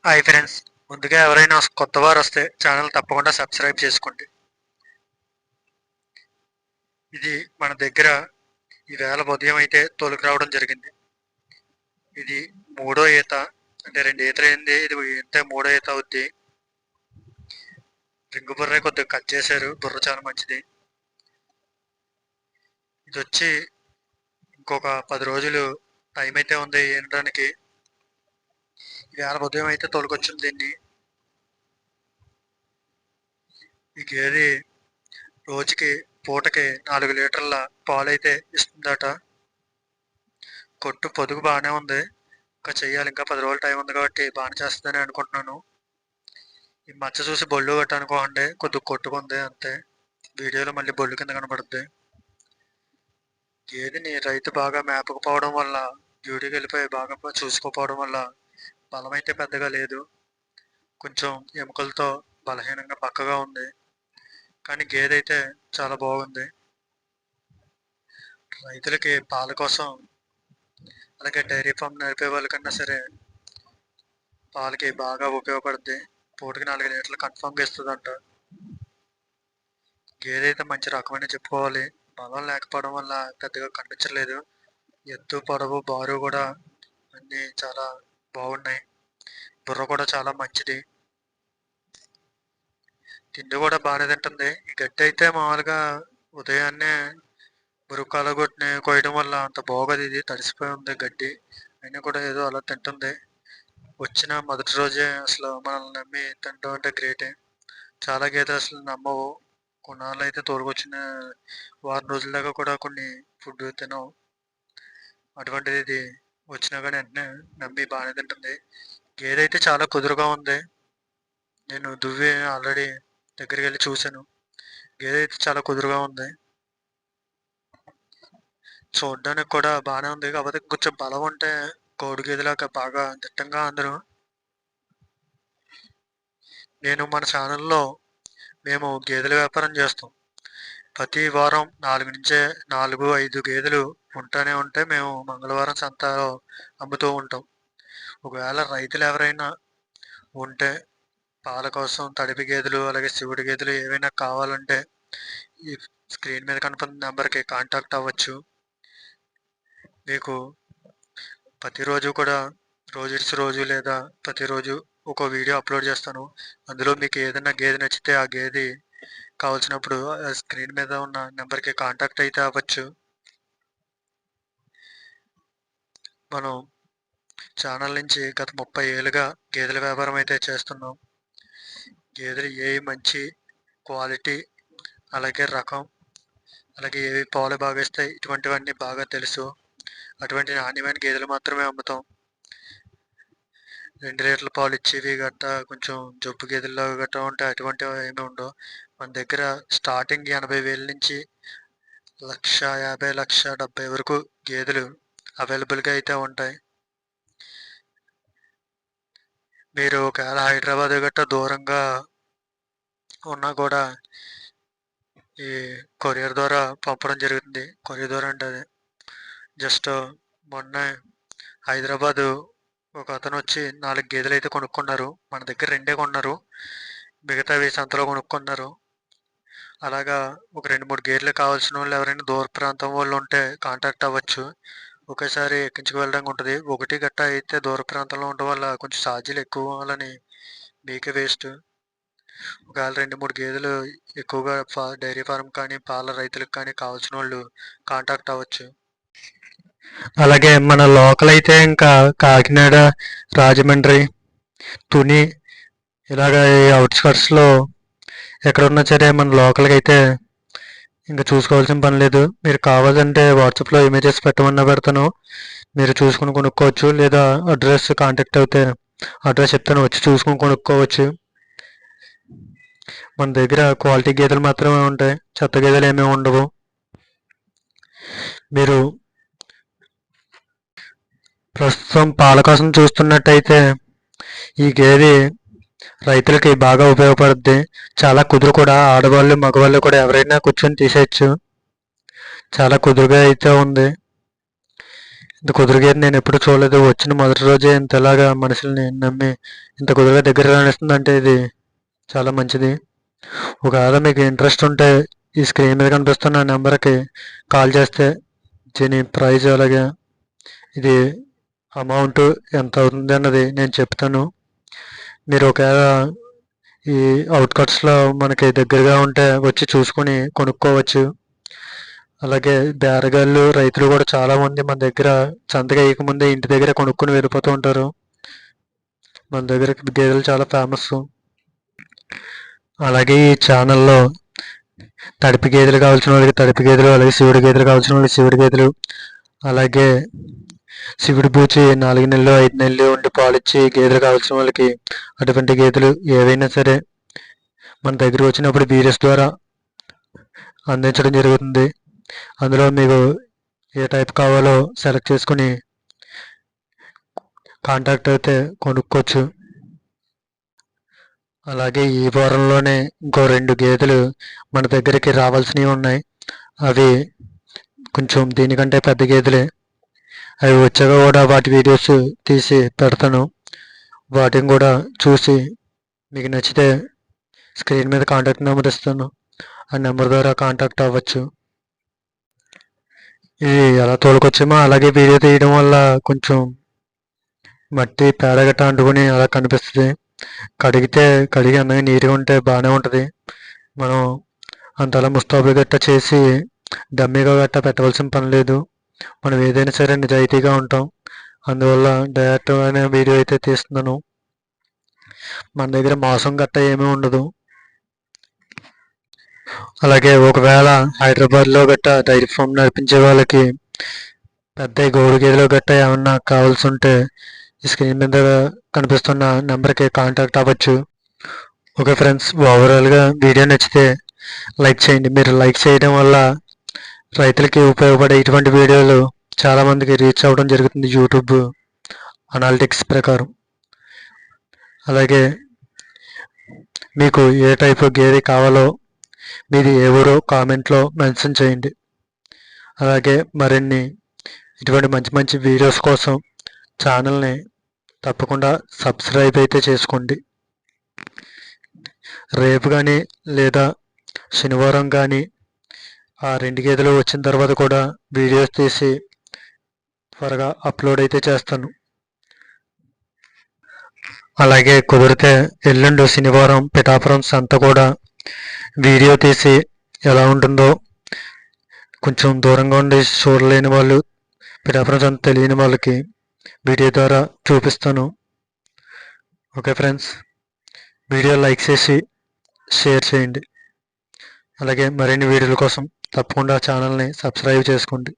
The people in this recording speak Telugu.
హాయ్ ఫ్రెండ్స్, ముందుగా ఎవరైనా కొత్త వారు వస్తే ఛానల్ తప్పకుండా సబ్స్క్రైబ్ చేసుకోండి. ఇది మన దగ్గర ఈవేళ ఉదయం అయితే తోలుకు రావడం జరిగింది. ఇది మూడో ఈత, అంటే 2 ఈతలు అయింది. ఇది ఈత మూడో ఈత అవుద్ది. రింగు బుర్ర కొద్దిగా కట్ చేశారు, బుర్ర చాలా మంచిది. ఇది వచ్చి ఇంకొక 10 రోజులు టైం అయితే ఉంది ఈనడానికి. ఈవేళ ఉదయం అయితే తోలుకొచ్చింది దీన్ని. ఈ గేది రోజుకి పూటకి 4 లీటర్ల పాలైతే ఇస్తుందట. కొట్టు పొదుగు బాగానే ఉంది. ఇంకా చెయ్యాలి, ఇంకా 10 రోజులు టైం ఉంది కాబట్టి బాగానే చేస్తుందని అనుకుంటున్నాను. ఈ మచ్చ చూసి బొళ్ళు గట్ట అనుకోండి, కొద్దిగా కొట్టుకుంది అంతే. వీడియోలో మళ్ళీ బొళ్ళు కింద కనబడుద్ది. గేదెని రైతు బాగా మేపకపోవడం వల్ల, డ్యూటీకి వెళ్ళిపోయి బాగా చూసుకోకపోవడం వల్ల బలం అయితే పెద్దగా లేదు. కొంచెం ఎముకలతో బలహీనంగా పక్కగా ఉంది. కానీ గేదె అయితే చాలా బాగుంది. రైతులకి పాల కోసం, అలాగే డైరీ ఫామ్ నడిపే వాళ్ళకన్నా సరే పాలకి బాగా ఉపయోగపడుద్ది. పూటకి 4 లీటర్లు కన్ఫామ్గా ఇస్తుందంట. గేదె అయితే మంచి రకమని చెప్పుకోవాలి. బలం లేకపోవడం వల్ల పెద్దగా కనిపించలేదు. ఎత్తు, పొడవు, బారు కూడా అన్నీ చాలా బాగున్నాయి. బుర్ర కూడా చాలా మంచిది. తిండి కూడా బాగానే తింటుంది. ఈ గడ్డి అయితే మామూలుగా ఉదయాన్నే మురుక్కాల కొట్టిన కోయడం వల్ల అంత బాగోదు. ఇది తడిసిపోయి ఉంది గడ్డి, అయినా కూడా ఏదో అలా తింటుంది. వచ్చిన మొదటి రోజే అసలు మనల్ని నమ్మి తింటాం అంటే గ్రేటే. చాలా గేదెలు అసలు నమ్మవు. కొన్నాళ్ళు అయితే తోలుకొచ్చిన వారం రోజుల దాకా కూడా కొన్ని ఫుడ్ తినవు. అటువంటిది ఇది వచ్చినా కానీ వెంటనే నమ్మి బాగానే తింటుంది. గేదె అయితే చాలా కుదురుగా ఉంది. నేను దువ్వి ఆల్రెడీ దగ్గరికి వెళ్ళి చూశాను. గేదె అయితే చాలా కుదురుగా ఉంది. చూడడానికి కూడా బాగానే ఉంది. కాకపోతే కొంచెం బలం ఉంటే కోడి గేదెలాగా బాగా దిట్టంగా అందరూ. నేను మన ఛానల్లో మేము గేదెల వ్యాపారం చేస్తాం. ప్రతి వారం 4-5 గేదెలు ఉంటానే ఉంటే మేము మంగళవారం సంతలో అమ్ముతూ ఉంటాం. ఒకవేళ రైతులు ఎవరైనా ఉంటే పాల కోసం తడిపి గేదెలు, అలాగే శివుడి గేదెలు ఏవైనా కావాలంటే ఈ స్క్రీన్ మీద కనపడుతున్న నెంబర్కి కాంటాక్ట్ అవ్వచ్చు. మీకు ప్రతిరోజు కూడా రోజు రోజు లేదా ప్రతిరోజు ఒక వీడియో అప్లోడ్ చేస్తాను. అందులో మీకు ఏదైనా గేదె నచ్చితే ఆ గేదె కావాల్సినప్పుడు స్క్రీన్ మీద ఉన్న నెంబర్కి కాంటాక్ట్ అయితే అవ్వచ్చు. మనం ఛానల్ నుంచి గత 30 ఏళ్ళుగా గేదెల వ్యాపారం అయితే చేస్తున్నాం. గేదెలు ఏవి మంచి క్వాలిటీ, అలాగే రకం, అలాగే ఏవి పాలు బాగా ఇస్తాయి, ఇటువంటివన్నీ బాగా తెలుసు. అటువంటి నాణ్యమైన గేదెలు మాత్రమే అమ్ముతాం. 2 లీటర్ల పాలు ఇచ్చేవి గట్టా కొంచెం జబ్బు గేదెల్లో గట్టా ఉంటాయి, అటువంటివి ఏమి ఉండవు. మన దగ్గర స్టార్టింగ్ 80,000 నుంచి 1,50,000, 1,70,000 వరకు గేదెలు అవైలబుల్గా అయితే ఉంటాయి. మీరు ఒకవేళ హైదరాబాద్ గట్టా దూరంగా ఉన్నా కూడా ఈ కొరియర్ ద్వారా పంపడం జరుగుతుంది. కొరియర్ ద్వారా అంటే అదే జస్ట్ మొన్న హైదరాబాదు ఒక అతను వచ్చి 4 గేదెలు అయితే కొనుక్కున్నారు. మన దగ్గర 2 కొన్నారు, మిగతావి సంతలో కొనుక్కున్నారు. అలాగా ఒక 2-3 గేదెలు కావాల్సిన వాళ్ళు ఎవరైనా దూర ప్రాంతం వాళ్ళు ఉంటే కాంటాక్ట్ అవ్వచ్చు. ఒకేసారి ఎక్కించుకు వెళ్ళడానికి ఉంటుంది. ఒకటి గట్టా అయితే దూర ప్రాంతంలో ఉండడం వల్ల కొంచెం ఛార్జీలు ఎక్కువ వాళ్ళని మీకే వేస్ట్. ఒకవేళ 2-3 గేదెలు ఎక్కువగా డైరీ ఫారం కానీ పాల రైతులకు కానీ కావాల్సిన వాళ్ళు కాంటాక్ట్ అవ్వచ్చు. అలాగే మన లోకల్ అయితే ఇంకా కాకినాడ, రాజమండ్రి, తుని, ఇలాగ ఈ అవుట్స్కట్స్లో ఎక్కడున్నా సరే మన లోకల్కి అయితే ఇంకా చూసుకోవాల్సిన పని లేదు. మీరు కావాలంటే వాట్సాప్లో ఇమేజెస్ పెట్టమన్నా పెడతాను, మీరు చూసుకుని కొనుక్కోవచ్చు. లేదా అడ్రస్ కాంటాక్ట్ అవుతే అడ్రస్ చెప్తాను, వచ్చి చూసుకుని కొనుక్కోవచ్చు. మన దగ్గర క్వాలిటీ గేదెలు మాత్రమే ఉంటాయి, చెత్త గేదెలు ఏమీ ఉండవు. మీరు ప్రస్తుతం పాల కోసం చూస్తున్నట్టయితే ఈ గేదె రైతులకి బాగా ఉపయోగపడుద్ది. చాలా కుదురు కూడా, ఆడవాళ్ళు మగవాళ్ళు కూడా ఎవరైనా కూర్చొని తీసేయచ్చు. చాలా కుదురుగా అయితే ఉంది. ఇంత కుదురు గేదె నేను ఎప్పుడు చూడలేదు. వచ్చిన మొదటి రోజే ఇంతలాగా మనుషుల్ని నమ్మి ఇంత కుదురుగా దగ్గర రానిస్తుందంటే ఇది చాలా మంచిది. ఒకవేళ మీకు ఇంట్రెస్ట్ ఉంటే ఈ స్క్రీన్ మీద కనిపిస్తున్న నెంబర్కి కాల్ చేస్తే దీని ప్రైజ్ అలాగే ఇది అమౌంట్ ఎంత అవుతుంది అన్నది నేను చెప్తాను. మీరు ఒకవేళ ఈ అవుట్కట్స్లో మనకి దగ్గరగా ఉంటే వచ్చి చూసుకొని కొనుక్కోవచ్చు. అలాగే బేరగాళ్ళు రైతులు కూడా చాలామంది మన దగ్గర సంతగా వేయకముందే ఇంటి దగ్గర కొనుక్కొని వెళ్ళిపోతూ ఉంటారు. మన దగ్గర గేదెలు చాలా ఫేమస్. అలాగే ఈ ఛానల్లో తడిపి గేదెలు కావాల్సిన వాళ్ళకి తడిపి గేదెలు, అలాగే శివుడి గేదెలు కావాల్సిన వాళ్ళకి శివుడి గేదెలు, అలాగే శివుడి బూచి 4 నెలలు 5 నెలలు ఉండి పాలిచ్చి గేదెలు కావాల్సిన వాళ్ళకి అటువంటి గేదెలు ఏవైనా సరే మన దగ్గర వచ్చినప్పుడు బీరియస్ ద్వారా అందించడం జరుగుతుంది. అందులో మీకు ఏ టైప్ కావాలో సెలెక్ట్ చేసుకుని కాంటాక్ట్ అయితే కొనుక్కోవచ్చు. అలాగే ఈ వారంలోనే ఇంకో 2 గేదెలు మన దగ్గరికి రావాల్సినవి ఉన్నాయి. అవి కొంచెం దీనికంటే పెద్ద గేదెలే. అవి వచ్చాక కూడా వాటి వీడియోస్ తీసి పెడతాను. వాటిని కూడా చూసి మీకు నచ్చితే స్క్రీన్ మీద కాంటాక్ట్ నెంబర్ ఇస్తాను. ఆ నెంబర్ ద్వారా కాంటాక్ట్ అవ్వచ్చు. ఇది ఎలా తోలుకొచ్చామో అలాగే వీడియో తీయడం వల్ల కొంచెం మట్టి పేడ గట్ట అంటుకుని అలా కనిపిస్తుంది. కడిగి అందంగా నీట్గా ఉంటే బాగానే ఉంటుంది. మనం అంతలా ముస్తాబులు గట్ట చేసి డమ్మీగా గట్ట పెట్టవలసిన పని లేదు. మనం ఏదైనా సరే నిజాయితీగా ఉంటాం. అందువల్ల డైరెక్ట్గానే వీడియో అయితే తీస్తున్నాను. మన దగ్గర మోసం గట్ట ఏమీ ఉండదు. అలాగే ఒకవేళ హైదరాబాద్లో గట్ట డైరీ ఫామ్ నడిపించే వాళ్ళకి పెద్ద గౌడు గేదెలు గట్ట ఏమన్నా కావాల్సి ఉంటే ఈ స్క్రీన్ మీద కనిపిస్తున్న నెంబర్కి కాంటాక్ట్ అవ్వచ్చు. ఓకే ఫ్రెండ్స్, ఓవరాల్గా వీడియో నచ్చితే లైక్ చేయండి. మీరు లైక్ చేయడం వల్ల రైతులకి ఉపయోగపడే ఇటువంటి వీడియోలు చాలామందికి రీచ్ అవ్వడం జరుగుతుంది యూట్యూబ్ అనాలిటిక్స్ ప్రకారం. అలాగే మీకు ఏ టైపు గేదె కావాలో మీది ఏ ఊరో కామెంట్లో మెన్షన్ చేయండి. అలాగే మరిన్ని ఇటువంటి మంచి మంచి వీడియోస్ కోసం ఛానల్ని తప్పకుండా సబ్స్క్రైబ్ అయితే చేసుకోండి. రేపు కానీ లేదా శనివారం కానీ ఆ 2 గేదెలు వచ్చిన తర్వాత కూడా వీడియోస్ తీసి త్వరగా అప్లోడ్ అయితే చేస్తాను. అలాగే కుదిరితే ఎల్లుండి శనివారం పిఠాపురం సంత కూడా వీడియో తీసి ఎలా ఉంటుందో కొంచెం దూరంగా ఉండి చూడలేని వాళ్ళు, పిఠాపురం సంత తెలియని వాళ్ళకి వీడియో ద్వారా చూపిస్తాను. ఓకే ఫ్రెండ్స్, వీడియో లైక్ చేసి షేర్ చేయండి. అలాగే మరిన్ని వీడియోల కోసం తప్పకుండా ఛానల్ని సబ్స్క్రైబ్ చేసుకోండి.